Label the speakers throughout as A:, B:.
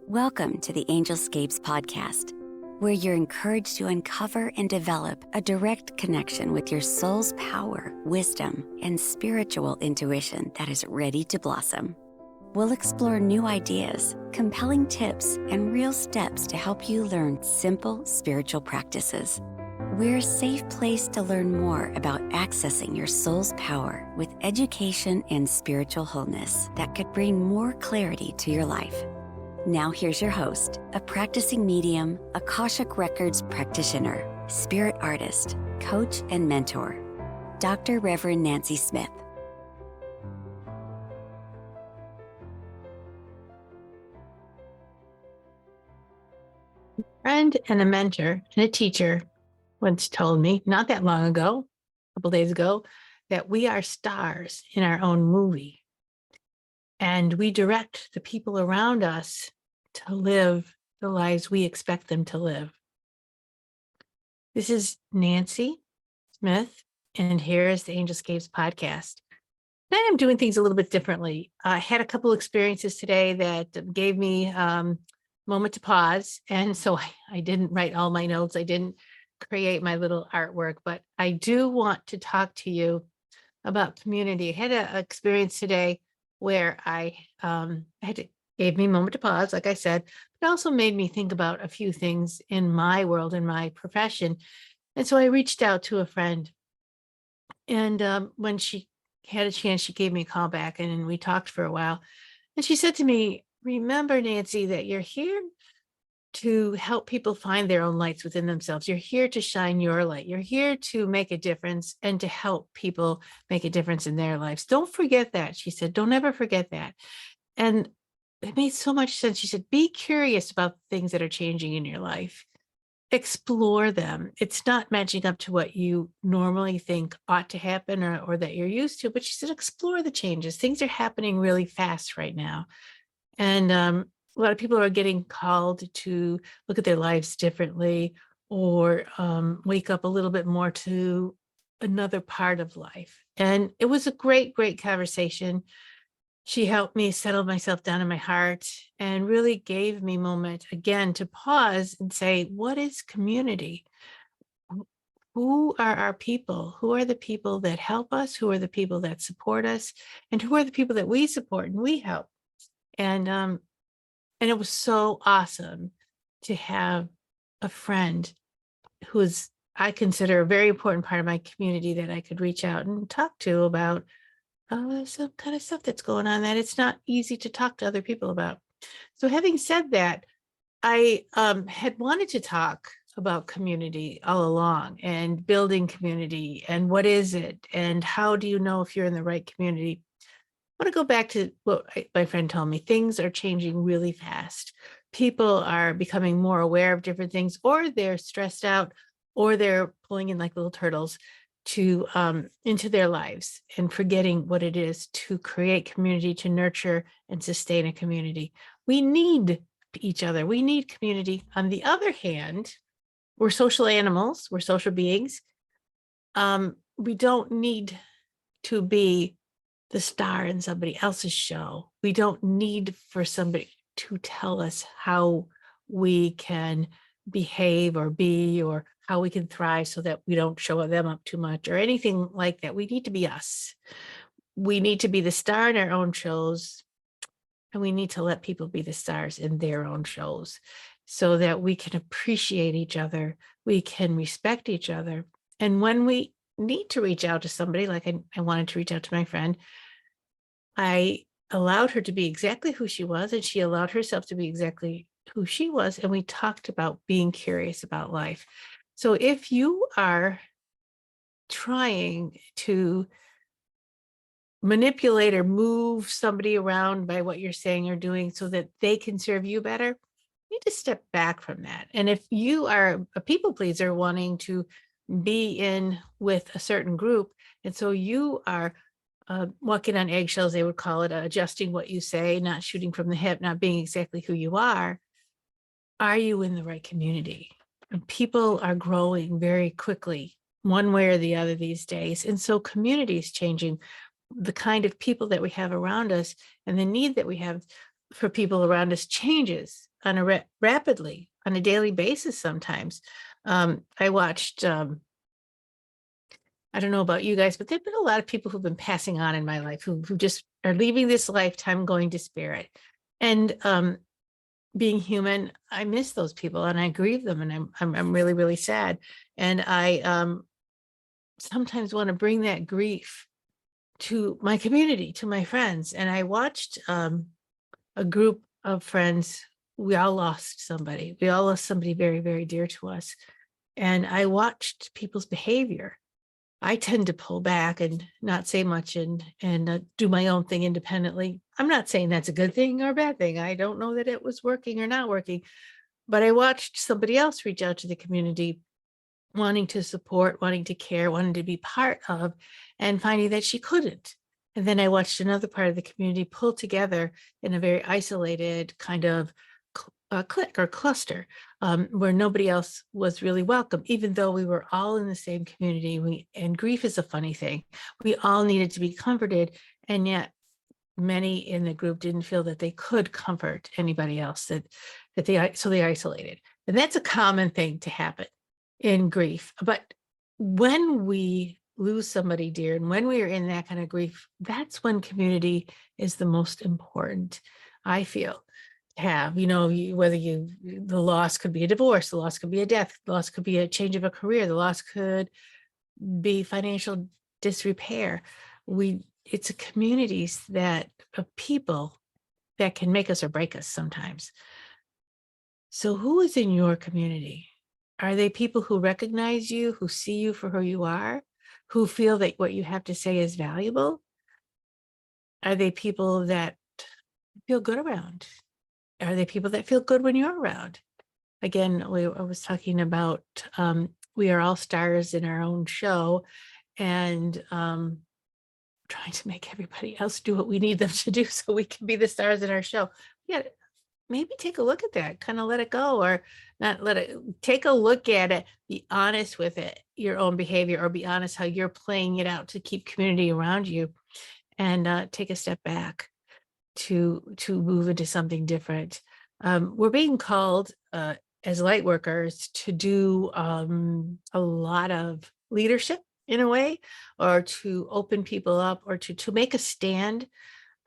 A: Welcome to the Angelscapes podcast, where you're encouraged to uncover and develop a direct connection with your soul's power, wisdom, and spiritual intuition that is ready to blossom. We'll explore new ideas, compelling tips, and real steps to help you learn simple spiritual practices. We're a safe place to learn more about accessing your soul's power with education and spiritual wholeness that could bring more clarity to your life. Now here's your host, a practicing medium, Akashic Records practitioner, spirit artist, coach, and mentor, Dr. Reverend Nancy Smith.
B: A friend and a mentor and a teacher once told me, not that long ago, a couple days ago, that we are stars in our own movie. And we direct the people around us to live the lives we expect them to live. This is Nancy Smith, and here's the Angelscapes podcast. Today I'm doing things a little bit differently. I had a couple experiences today that gave me a moment to pause. And so I didn't write all my notes. I didn't create my little artwork, but I do want to talk to you about community. I had an experience today where gave me a moment to pause, like I said, but also made me think about a few things in my world, in my profession. And so I reached out to a friend, and when she had a chance, she gave me a call back, and we talked for a while. And she said to me, "Remember, Nancy, that you're here to help people find their own lights within themselves. You're here to shine your light. You're here to make a difference and to help people make a difference in their lives. Don't forget that," she said. "Don't ever forget that." And it made so much sense. She said, "Be curious about things that are changing in your life. Explore them. It's not matching up to what you normally think ought to happen or that you're used to." But she said, explore the changes. Things are happening really fast right now. And a lot of people are getting called to look at their lives differently, or wake up a little bit more to another part of life. And it was a great, great conversation. She helped me settle myself down in my heart and really gave me a moment again to pause and say, what is community? Who are our people? Who are the people that help us? Who are the people that support us? And who are the people that we support and we help? And it was so awesome to have a friend who's, I consider, a very important part of my community that I could reach out and talk to about some kind of stuff that's going on that it's not easy to talk to other people about. So having said that, I had wanted to talk about community all along, and building community, and what is it, and how do you know if you're in the right community. I want to go back to what my friend told me. Things are changing really fast. People are becoming more aware of different things, or they're stressed out, or they're pulling in like little turtles to into their lives and forgetting what it is to create community, to nurture and sustain a community. We need each other. We need community. On the other hand, we're social animals. We're social beings. We don't need to be the star in somebody else's show. We don't need for somebody to tell us how we can behave or be, or how we can thrive so that we don't show them up too much or anything like that. We need to be us. We need to be the star in our own shows, and we need to let people be the stars in their own shows so that we can appreciate each other. We can respect each other. And when we need to reach out to somebody, like I wanted to reach out to my friend, I allowed her to be exactly who she was, and she allowed herself to be exactly who she was. And we talked about being curious about life. So if you are trying to manipulate or move somebody around by what you're saying or doing so that they can serve you better, you need to step back from that. And if you are a people pleaser wanting to be in with a certain group, and so you are walking on eggshells, they would call it, adjusting what you say, not shooting from the hip, not being exactly who you are you in the right community? And people are growing very quickly, one way or the other these days. And so community is changing. The kind of people that we have around us and the need that we have for people around us changes on a rapidly on a daily basis sometimes. I watched, I don't know about you guys, but there've been a lot of people who've been passing on in my life who just are leaving this lifetime going to spirit. And being human, I miss those people and I grieve them, and I'm really, really sad. And I sometimes want to bring that grief to my community, to my friends. And I watched a group of friends. We all lost somebody. We all lost somebody very, very dear to us. And I watched people's behavior. I tend to pull back and not say much and do my own thing independently. I'm not saying that's a good thing or a bad thing. I don't know that it was working or not working, but I watched somebody else reach out to the community, wanting to support, wanting to care, wanting to be part of, and finding that she couldn't. And then I watched another part of the community pull together in a very isolated kind of clique or cluster, where nobody else was really welcome, even though we were all in the same community. And grief is a funny thing. We all needed to be comforted, and yet many in the group didn't feel that they could comfort anybody else, so they isolated. And that's a common thing to happen in grief. But when we lose somebody dear and when we are in that kind of grief, that's when community is the most important, I feel, to have. The loss could be a divorce, the loss could be a death, the loss could be a change of a career, the loss could be financial disrepair. It's a communities of people that can make us or break us sometimes. So who is in your community? Are they people who recognize you, who see you for who you are, who feel that what you have to say is valuable? Are they people that feel good around? Are they people that feel good when you're around? Again, I was talking about we are all stars in our own show, and trying to make everybody else do what we need them to do so we can be the stars in our show. Yeah, maybe take a look at that, kind of let it go, or not let it, take a look at it, be honest with it, your own behavior, or be honest how you're playing it out to keep community around you, and take a step back to move into something different. We're being called as light workers to do a lot of leadership in a way, or to open people up, or to make a stand,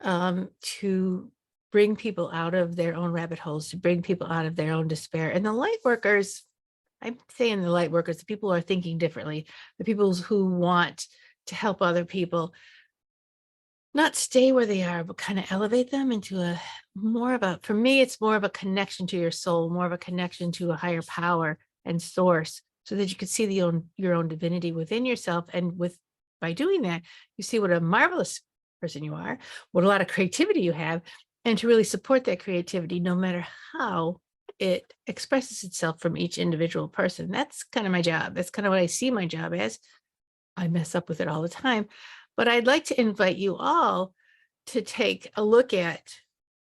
B: to bring people out of their own rabbit holes, to bring people out of their own despair. And the light workers, I'm saying the light workers, the people who are thinking differently, the people who want to help other people, not stay where they are, but kind of elevate them into for me, it's more of a connection to your soul, more of a connection to a higher power and source, so that you can see your own divinity within yourself. And by doing that, you see what a marvelous person you are, what a lot of creativity you have, and to really support that creativity, no matter how it expresses itself from each individual person. That's kind of my job. That's kind of what I see my job as. I mess up with it all the time. But I'd like to invite you all to take a look at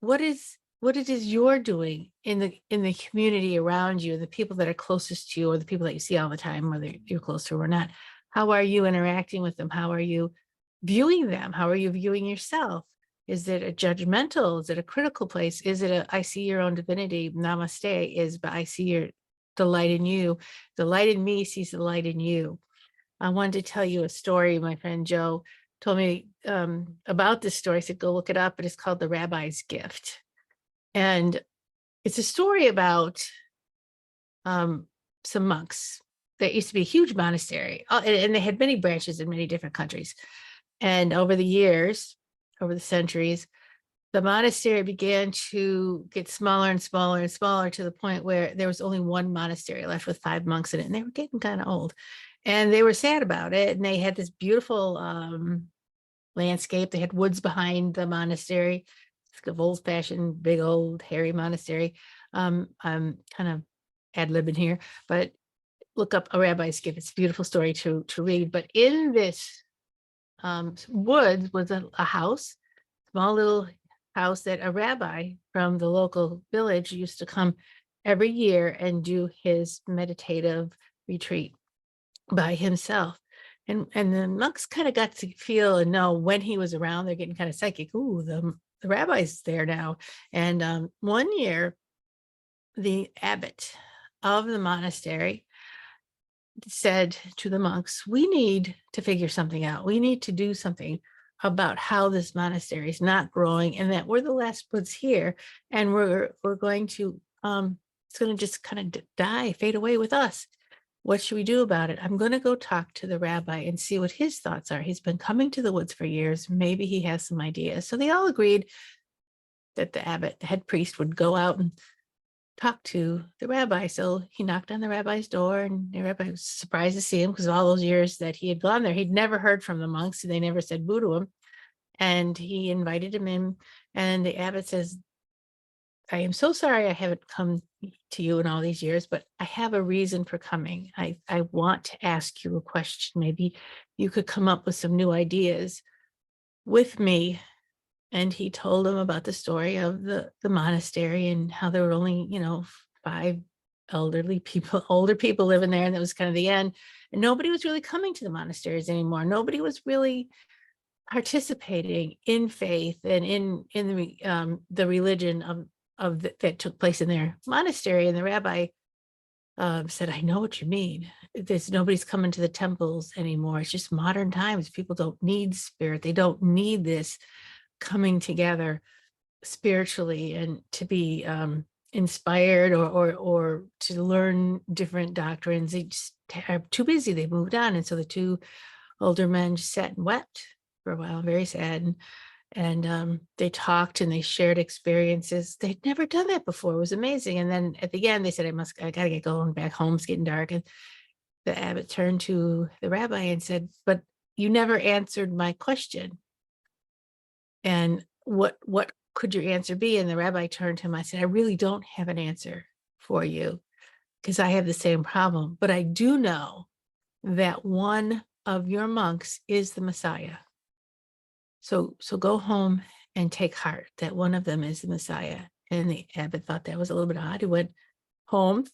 B: what it is you're doing in the community around you, the people that are closest to you, or the people that you see all the time, whether you're close to or not. How are you interacting with them? How are you viewing them? How are you viewing yourself? Is it a judgmental? Is it a critical place? Is it I see your own divinity? Namaste but I see the light in you. The light in me sees the light in you. I wanted to tell you a story. My friend Joe told me about this story. I said, go look it up. But it's called The Rabbi's Gift. And it's a story about some monks that used to be a huge monastery. And they had many branches in many different countries. And over the years, over the centuries, the monastery began to get smaller and smaller and smaller, to the point where there was only one monastery left with 5 monks in it. And they were getting kind of old. And they were sad about it. And they had this beautiful landscape. They had woods behind the monastery. It's an old-fashioned, big old hairy monastery. I'm kind of ad-libbing here, but look up A Rabbi's Gift. It's a beautiful story to read. But in this woods was a house, small little house, that a rabbi from the local village used to come every year and do his meditative retreat by himself. And the monks kind of got to feel and know when he was around. They're getting kind of psychic. Ooh, the rabbi's there now. And one year the abbot of the monastery said to the monks, we need to figure something out. We need to do something about how this monastery is not growing, and that we're the last ones here, and we're going to it's going to just kind of die, fade away with us. What should we do about it? I'm going to go talk to the rabbi and see what his thoughts are. He's been coming to the woods for years. Maybe he has some ideas. So they all agreed that the abbot, the head priest, would go out and talk to the rabbi. So he knocked on the rabbi's door, and the rabbi was surprised to see him because all those years that he had gone there, he'd never heard from the monks. They never said boo to him. And he invited him in, and the abbot says, I am so sorry I haven't come to you in all these years, but I have a reason for coming. I want to ask you a question. Maybe you could come up with some new ideas with me. And he told him about the story of the monastery and how there were only, 5 elderly people, older people living there. And that was kind of the end. And nobody was really coming to the monasteries anymore. Nobody was really participating in faith and in the religion that took place in their monastery. And the rabbi said, I know what you mean. Nobody's coming to the temples anymore. It's just modern times. People don't need spirit. They don't need this coming together spiritually and to be inspired or to learn different doctrines. They just are too busy. They moved on. And so the 2 older men just sat and wept for a while, very sad. And they talked and they shared experiences. They'd never done that before. It was amazing. And then at the end, they said, I got to get going back home. It's getting dark. And the abbot turned to the rabbi and said, but you never answered my question. And what could your answer be? And the rabbi turned to him. I said, I really don't have an answer for you because I have the same problem. But I do know that one of your monks is the Messiah. So go home and take heart that one of them is the Messiah. And the abbot thought that was a little bit odd. He went home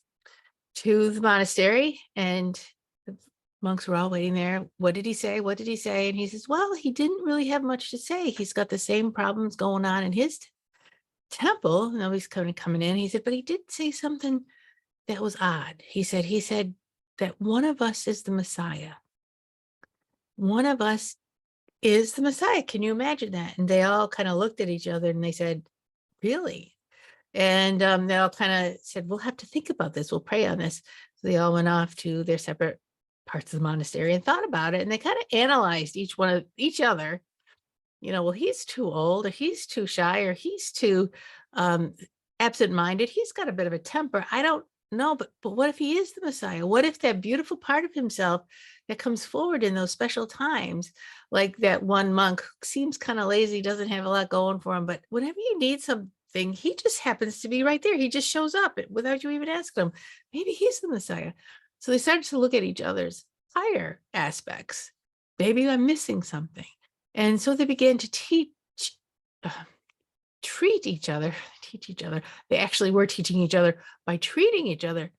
B: to the monastery, and the monks were all waiting there. What did he say? What did he say? And he says, well, he didn't really have much to say. He's got the same problems going on in his temple. Nobody's coming in. He said, but he did say something that was odd. He said that one of us is the Messiah. One of us is the Messiah. Can you imagine that? And they all kind of looked at each other and they said, really? And they all kind of said, we'll have to think about this. We'll pray on this. So they all went off to their separate parts of the monastery and thought about it. And they kind of analyzed each other. Well, he's too old, or he's too shy, or he's too absent-minded. He's got a bit of a temper. I don't know, but what if he is the Messiah? What if that beautiful part of himself that comes forward in those special times, like that one monk seems kind of lazy, doesn't have a lot going for him, but whenever you need something, he just happens to be right there. He just shows up without you even asking him. Maybe he's the Messiah. So they started to look at each other's higher aspects. Maybe I'm missing something. And so they began to treat each other. They actually were teaching each other by treating each other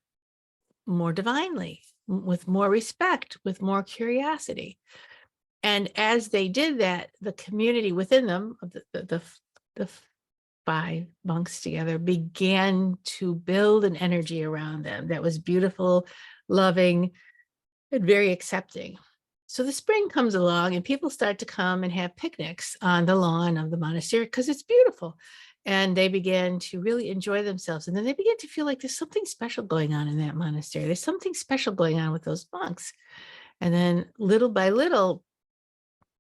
B: more divinely, with more respect, with more curiosity. And as they did that, the community within them, of the 5 monks together, began to build an energy around them that was beautiful, loving, and very accepting. So the spring comes along and people start to come and have picnics on the lawn of the monastery because it's beautiful. And they began to really enjoy themselves. And then they began to feel like there's something special going on in that monastery. There's something special going on with those monks. And then little by little,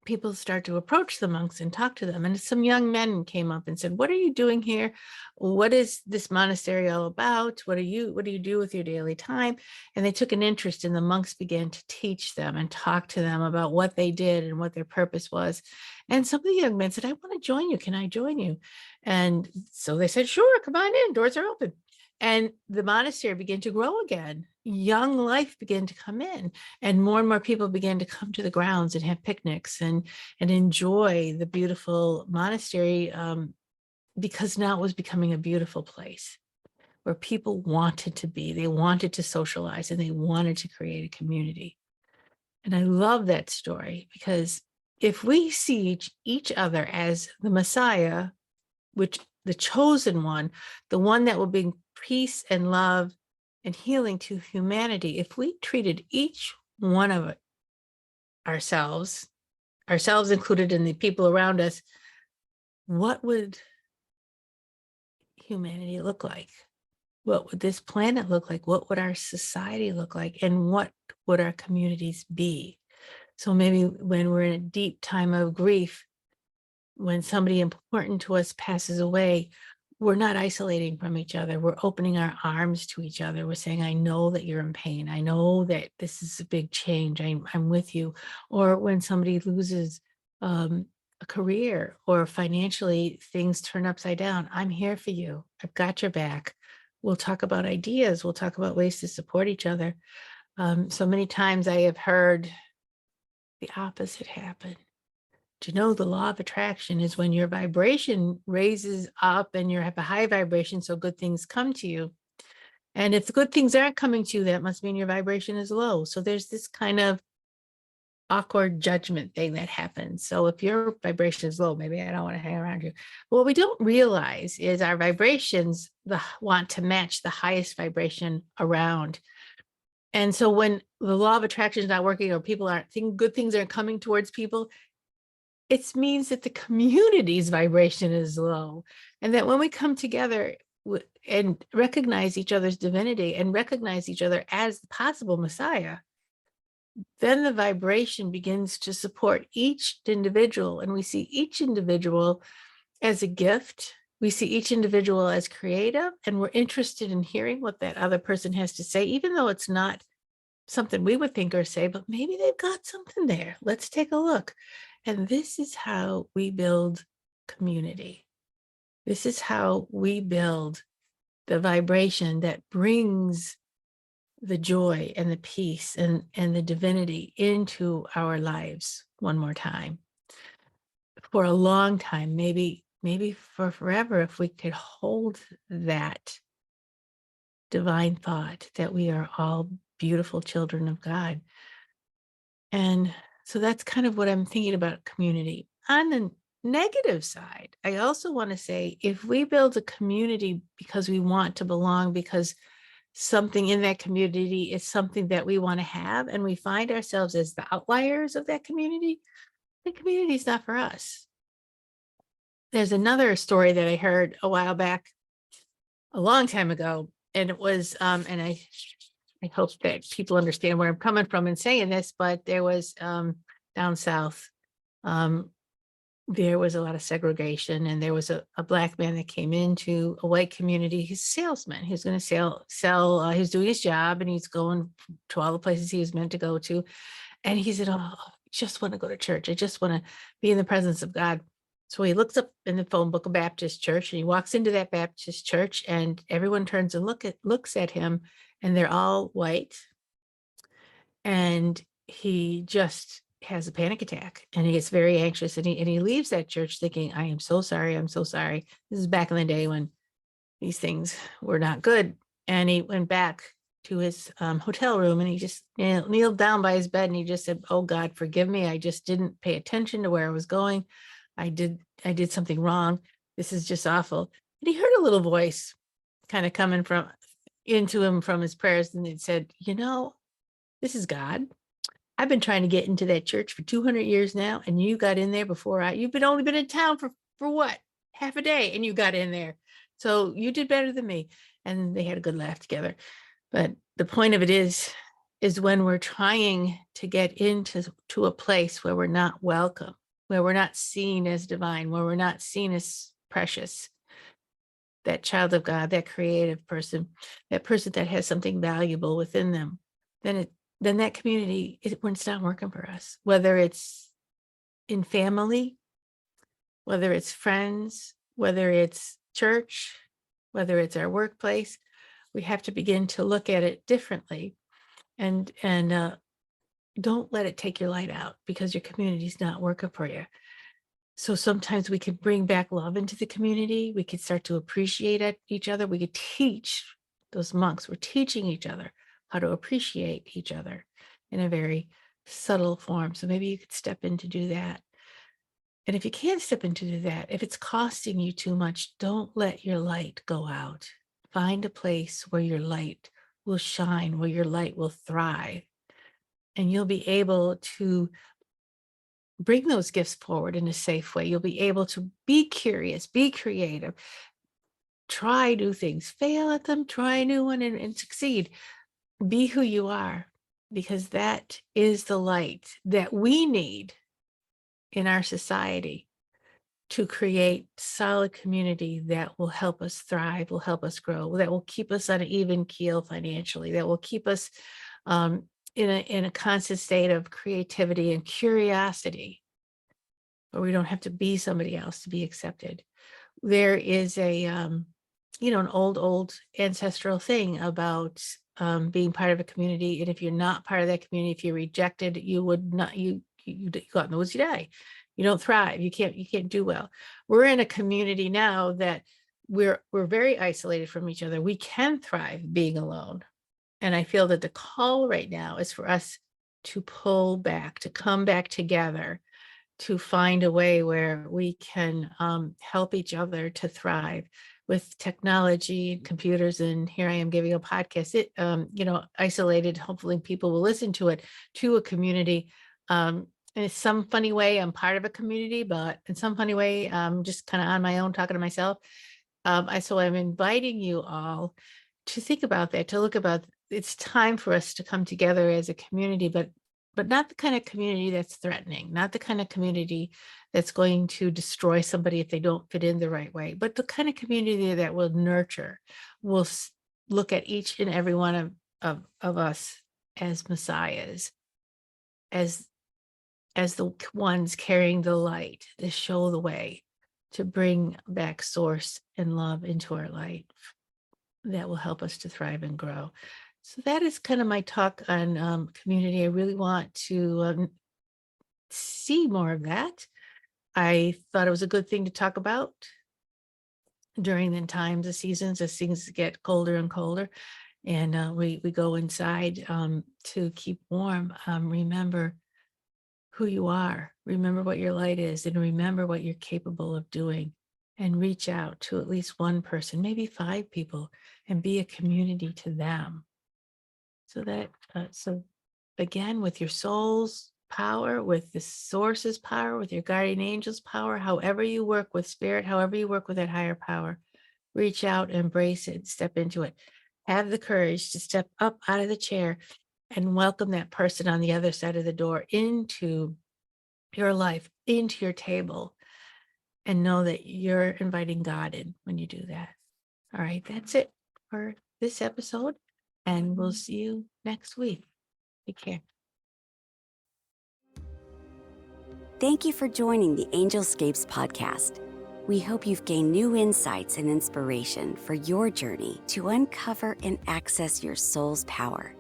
B: people start to approach the monks and talk to them. And some young men came up and said, what are you doing here? What is this monastery all about? What do you do with your daily time? And they took an interest, and the monks began to teach them and talk to them about what they did and what their purpose was. And some of the young men said, I want to join you. Can I join you? And so they said, sure, come on in. Doors are open. And the monastery began to grow again. Young life began to come in, and more people began to come to the grounds and have picnics and enjoy the beautiful monastery, because now it was becoming a beautiful place where people wanted to be. They wanted to socialize, and they wanted to create a community. And I love that story, because if we see each other as the Messiah, which the chosen one, the one that will bring peace and love and healing to humanity, if we treated each one of ourselves included in the people around us, what would humanity look like? What would this planet look like? What would our society look like? And what would our communities be? So maybe when we're in a deep time of grief, when somebody important to us passes away, we're not isolating from each other. We're opening our arms to each other. We're saying, I know that you're in pain. I know that this is a big change. I'm with you. Or when somebody loses a career or financially things turn upside down, I'm here for you. I've got your back. We'll talk about ideas. We'll talk about ways to support each other. So many times I have heard the opposite happen. Do you know the law of attraction is when your vibration raises up and you have a high vibration, so good things come to you. And if the good things aren't coming to you, that must mean your vibration is low. So there's this kind of awkward judgment thing that happens. So if your vibration is low, maybe I don't want to hang around you. What we don't realize is our vibrations want to match the highest vibration around. And so when the law of attraction is not working or people aren't good things aren't coming towards people, it means that the community's vibration is low. And that when we come together and recognize each other's divinity and recognize each other as the possible Messiah, then the vibration begins to support each individual. And we see each individual as a gift. We see each individual as creative, and we're interested in hearing what that other person has to say, even though it's not something we would think or say, but maybe they've got something there. Let's take a look. And this is how we build community. This is how we build the vibration that brings the joy and the peace and the divinity into our lives one more time. For a long time, maybe for forever, if we could hold that divine thought that we are all beautiful children of God. And so that's kind of what I'm thinking about community. On the negative side, I also want to say, if we build a community because we want to belong, because something in that community is something that we want to have, and we find ourselves as the outliers of that community, the community is not for us. There's another story that I heard a while back, a long time ago, and it was, and I hope that people understand where I'm coming from in saying this, but there was down south, there was a lot of segregation, and there was a Black man that came into a white community. He's a salesman. He's going to sell. He's doing his job, and he's going to all the places he was meant to go to. And he said, "Oh, I just want to go to church. I just want to be in the presence of God." So he looks up in the phone book, a Baptist church, and he walks into that Baptist church, and everyone turns and looks at him, and they're all white. And he just has a panic attack, and he gets very anxious, and he leaves that church thinking, I am so sorry. I'm so sorry. This is back in the day when these things were not good. And he went back to his hotel room, and he just kneeled down by his bed, and he just said, oh God, forgive me. I just didn't pay attention to where I was going. I did something wrong. This is just awful. And he heard a little voice kind of coming into him from his prayers, and it said, this is God. I've been trying to get into that church for 200 years now, and you got in there before you've only been in town for what? Half a day, and you got in there. So you did better than me. And they had a good laugh together. But the point of it is when we're trying to get into a place where we're not welcome, where we're not seen as divine, where we're not seen as precious, that child of God, that creative person, that person that has something valuable within them, then that community, it's not working for us, whether it's in family, whether it's friends, whether it's church, whether it's our workplace. We have to begin to look at it differently, and don't let it take your light out because your community's not working for you. So sometimes we could bring back love into the community. We could start to appreciate each other. We could teach those monks. We're teaching each other how to appreciate each other in a very subtle form. So maybe you could step in to do that. And if you can't step into that, if it's costing you too much, don't let your light go out. Find a place where your light will shine, where your light will thrive, and you'll be able to bring those gifts forward in a safe way. You'll be able to be curious, be creative, try new things, fail at them, try a new one, and succeed. Be who you are, because that is the light that we need in our society to create solid community that will help us thrive, will help us grow, that will keep us on an even keel financially, that will keep us in a constant state of creativity and curiosity, where we don't have to be somebody else to be accepted. There is an old ancestral thing about being part of a community. And if you're not part of that community, if you're rejected, you would not, you go out in the woods, you die. You don't thrive. You can't do well. We're in a community now that we're very isolated from each other. We can thrive being alone. And I feel that the call right now is for us to pull back, to come back together, to find a way where we can help each other to thrive with technology, computers, and here I am giving a podcast. Isolated. Hopefully, people will listen to it, to a community. In some funny way, I'm part of a community, but in some funny way, I'm just kind of on my own, talking to myself. So I'm inviting you all to think about that, to look about. It's time for us to come together as a community, but not the kind of community that's threatening, not the kind of community that's going to destroy somebody if they don't fit in the right way, but the kind of community that will nurture, will look at each and every one of us as messiahs, as the ones carrying the light, to show the way, to bring back source and love into our life that will help us to thrive and grow. So that is kind of my talk on community. I really want to see more of that. I thought it was a good thing to talk about during the times, the seasons, as things get colder and colder, and we go inside to keep warm. Remember who you are. Remember what your light is, and remember what you're capable of doing. And reach out to at least one person, maybe 5 people, and be a community to them. So again, with your soul's power, with the source's power, with your guardian angel's power, however you work with spirit, however you work with that higher power, reach out, embrace it, step into it. Have the courage to step up out of the chair and welcome that person on the other side of the door into your life, into your table, and know that you're inviting God in when you do that. All right, that's it for this episode, and we'll see you next week. Take care.
A: Thank you for joining the Angelscapes podcast. We hope you've gained new insights and inspiration for your journey to uncover and access your soul's power.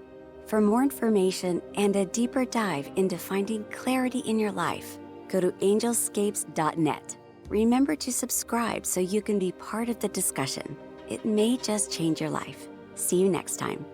A: For more information and a deeper dive into finding clarity in your life, go to angelscapes.net. Remember to subscribe so you can be part of the discussion. It may just change your life. See you next time.